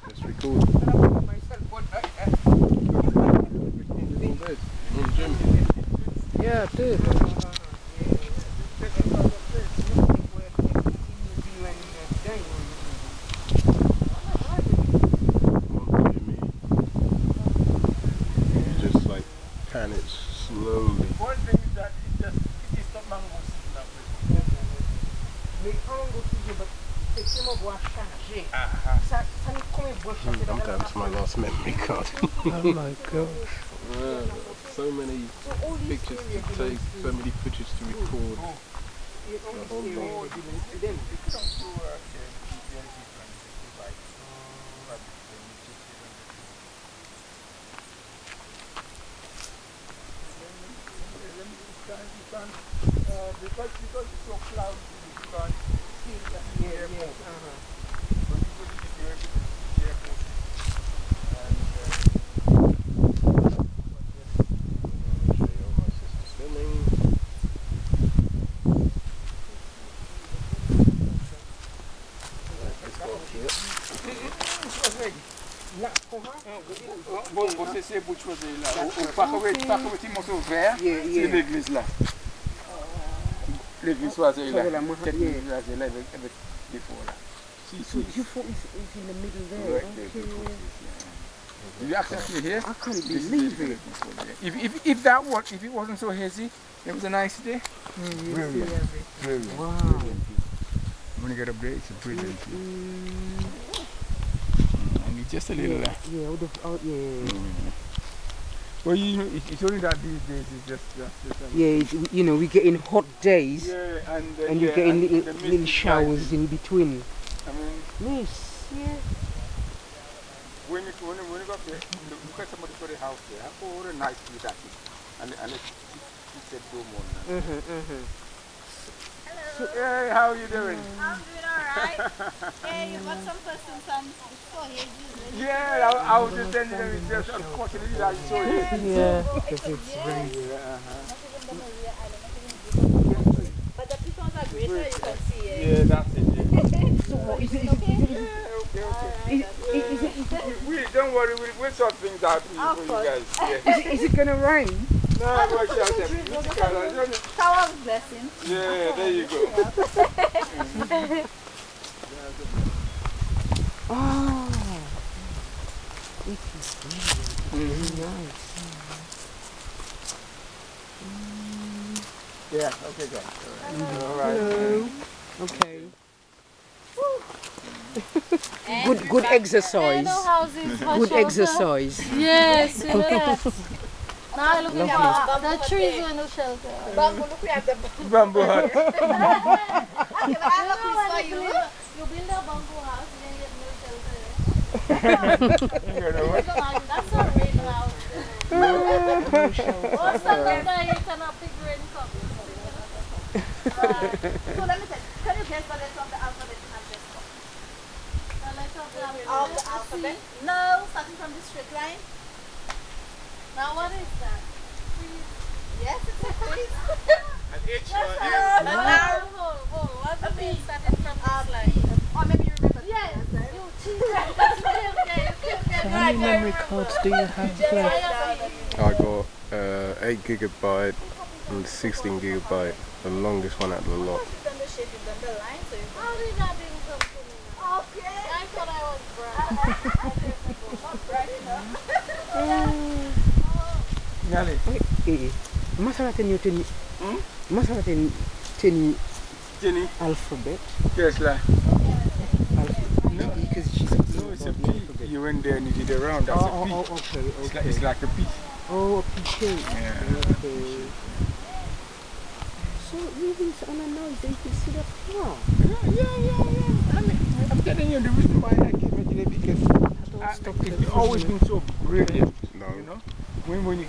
Let's record. Yeah, I did. Just like pan it slowly. One thing is that it's not mango season that way. I'm down to my last memory card. Oh my gosh. So many pictures to take, so many footage to record. The whole lot. Because it's so cloudy, you can't see the airport. So usually the airport. Bon, c'est pour choisir là. Pas comme petit morceau vert, c'est l'église là. L'église soit là. Peut-être l'église là avec des fois là. So you thought it's in the middle there? Right okay. There. You actually here? I can't believe it. If it wasn't so hazy, it was a nice day. Brilliant. Wow. When you get up there, it's a brilliant view. And it's just a little there. Yeah, I would have, yeah. Well, you know, it's only that these days it's just yeah, you know, we get in hot days, yeah, and you get in little showers in between. I mean, Nice, yeah. when you go up there, look at somebody for the house there. Oh, what a nice view that is. And it's said go more. Hello. Hey, how are you doing? I'm doing alright. Hey, you got some persons before here, usually. Yeah, I was just sending them. It's just unfortunately that you saw it. Yeah. But the pitons are great, so you can see it. Yeah, that's it. So is it Don't worry, we'll sort things out for you guys. Yeah. is it gonna rain? No, watch out. Shower's blessing. Yeah, there you go. Oh, it is really nice. Yeah, okay, guys. All right. Hello. Okay. Good exercise. Good exercise. Yes, yes. Now look at the trees in the shelter. Bamboo hut. You build a bamboo house, then you get no shelter. That's not rain house. Or sometimes you cannot pick rain cup. So let me tell you, can you guess the letter of the alphabet in Manchester? The letter of the Of the alphabet? No, starting from the straight line. Now what is that? Yes, it's a quiz. And H What's the mean starting from this line? Or maybe you remember. Yes, you cheated. How many memory cards do you have left? I got 8 gigabyte and 16 gigabyte, the longest one out of the lot. You've done the shape, you've done the line, so you've How did that didn't come to me now? okay. I thought I was bright. Not bright enough. Nyali. Masala teni Jenny. alphabet. Yes, la. No, because she's No, it's a P. You went there and you did a round. That's a P. Okay. It's like a P. Oh, a PK. Yeah. Okay. So even on a noise, they can see the flower. Yeah. I mean, I'm telling you the reason why I came here today because it's always been so brilliant. No. You know, when you